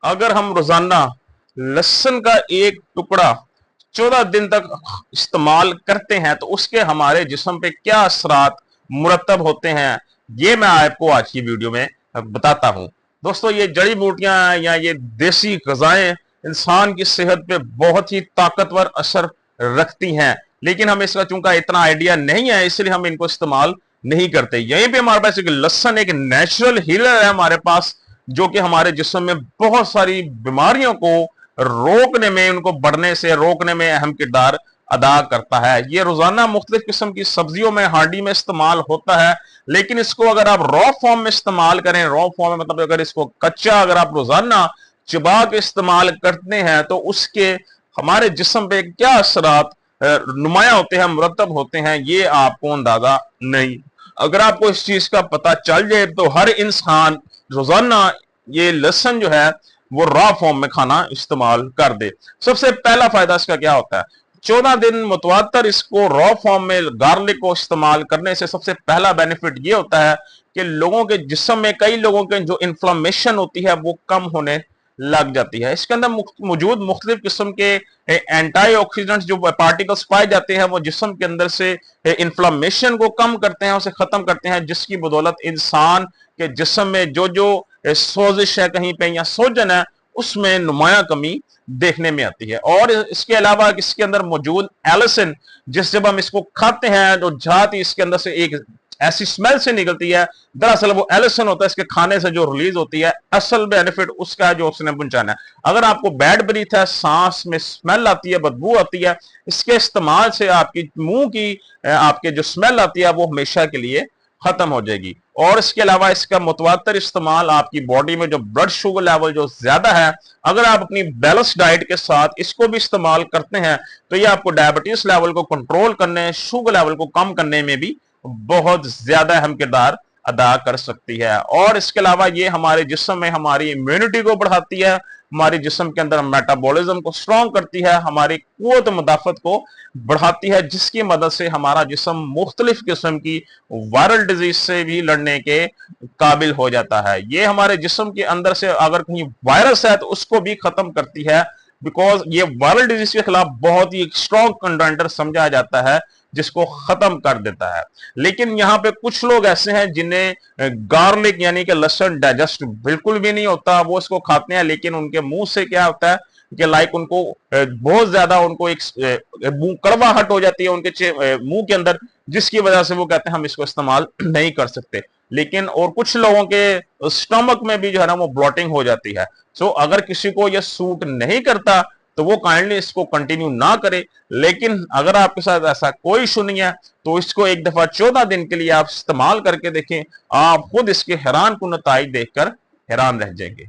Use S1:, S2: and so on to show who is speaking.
S1: अगर हम रोजाना लहसुन का एक टुकड़ा 14 दिन तक इस्तेमाल करते हैं तो उसके हमारे जिस्म पे क्या असरात मुरतब होते हैं, ये मैं आपको आज की वीडियो में बताता हूं। दोस्तों, ये जड़ी बूटियां या ये देसी ग़िज़ाएं इंसान की सेहत पे बहुत ही ताकतवर असर रखती हैं, लेकिन हमें इसका चूंकि इतना आइडिया नहीं है, इसलिए हम इनको इस्तेमाल नहीं करते। यहीं पे हमारे पास एक लहसुन एक नेचुरल हीलर है हमारे पास, जो कि हमारे जिस्म में बहुत सारी बीमारियों को रोकने में, उनको बढ़ने से रोकने में अहम किरदार अदा करता है। ये रोजाना मुख्तलिफ किस्म की सब्जियों में, हांडी में इस्तेमाल होता है, लेकिन इसको अगर आप रॉ फॉर्म में इस्तेमाल करें, रॉ फॉर्म में मतलब अगर इसको कच्चा अगर आप रोजाना चबा के इस्तेमाल करते हैं तो उसके हमारे जिस्म पे क्या असरात नुमाया होते हैं, मुरतब होते हैं, ये आपको अंदाजा नहीं। अगर आपको इस चीज का पता चल जाए तो हर इंसान रोजाना ये लहसुन जो है वो रॉ फॉर्म में खाना इस्तेमाल कर दे। सबसे पहला फायदा इसका क्या होता है? 14 दिन मुतवातर इसको रॉ फॉर्म में गार्लिक को इस्तेमाल करने से सबसे पहला बेनिफिट ये होता है कि लोगों के जिस्म में, कई लोगों के जो इन्फ्लेमेशन होती है वो कम होने लग जाती है। इसके अंदर मौजूद मुख्तलिफ किस्म के एंटीऑक्सीडेंट्स जो पार्टिकल्स पाए जाते हैं वो जिस्म के अंदर से इन्फ्लेमेशन को कम करते हैं, उसे खत्म करते हैं, जिसकी बदौलत इंसान के जिस्म में जो जो सोजिश है कहीं पे या सोजन है उसमें नुमाया कमी देखने में आती है। और इसके अलावा इसके अंदर मौजूद एलिसिन, जिस जब हम इसको खाते हैं तो जाती इसके अंदर से एक ऐसी स्मेल से निकलती है, दरअसल वो एलिसिन होता है, इसके खाने से जो रिलीज होती है, असल बेनिफिट उसका है जो उसने पहुंचाना है। अगर आपको बैड ब्रीथ है, सांस में स्मेल आती है, बदबू आती है, इसके इस्तेमाल से आपकी मुंह की आपके जो स्मेल आती है वो हमेशा के लिए खत्म हो जाएगी। और इसके अलावा इसका मुतवातर इस्तेमाल आपकी बॉडी में जो ब्लड शुगर लेवल जो ज्यादा है, अगर आप अपनी बैलेंस डाइट के साथ इसको भी इस्तेमाल करते हैं तो ये आपको डायबिटीज लेवल को कंट्रोल करने, शुगर लेवल को कम करने में भी बहुत ज्यादा अहम किरदार अदा कर सकती है। और इसके अलावा ये हमारे जिस्म में हमारी इम्यूनिटी को बढ़ाती है, हमारे जिस्म के अंदर मेटाबॉलिज्म को स्ट्रॉन्ग करती है, हमारी कुव्वत मुदाफत को बढ़ाती है, जिसकी मदद से हमारा जिस्म मुख्तलिफ किस्म की वायरल डिजीज से भी लड़ने के काबिल हो जाता है। ये हमारे जिस्म के अंदर से अगर कहीं वायरस है तो उसको भी खत्म करती है, बिकॉज ये वायरल डिजीज के खिलाफ बहुत ही स्ट्रॉन्ग कंटेंडर समझा जाता है, जिसको खत्म कर देता है। लेकिन यहाँ पे कुछ लोग ऐसे हैं जिन्हें गार्लिक यानी कि लहसुन डाइजेस्ट बिल्कुल भी नहीं होता, वो इसको खाते हैं लेकिन उनके मुंह से क्या होता है कि लाइक उनको बहुत ज्यादा उनको एक कड़वाहट हो जाती है उनके मुंह के अंदर, जिसकी वजह से वो कहते हैं हम इसको इस्तेमाल नहीं कर सकते। लेकिन और कुछ लोगों के स्टमक में भी जो है ना वो ब्लॉटिंग हो जाती है। सो अगर किसी को ये सूट नहीं करता तो वो काइंडली इसको कंटिन्यू ना करे, लेकिन अगर आपके साथ ऐसा कोई इशू नहीं है तो इसको एक दफा 14 दिन के लिए आप इस्तेमाल करके देखें, आप खुद इसके हैरान कुन नताइज देखकर हैरान रह जाएंगे।